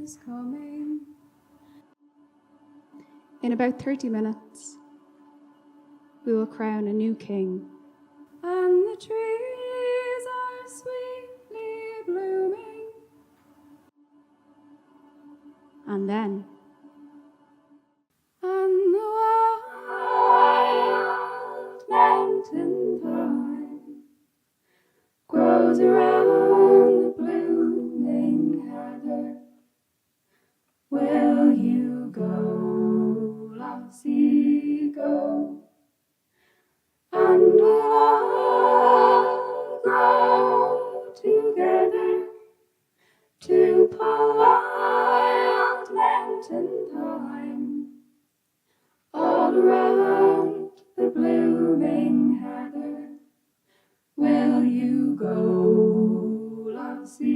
is coming. In about 30 minutes, we will crown a new king. And the trees are sweetly blooming. And then, And the wild mountain thyme grows around the blooming heather. Will you go, lassie, go? And we'll all grow together to wild mountain thyme all around the blooming heather. Will you go, lassie?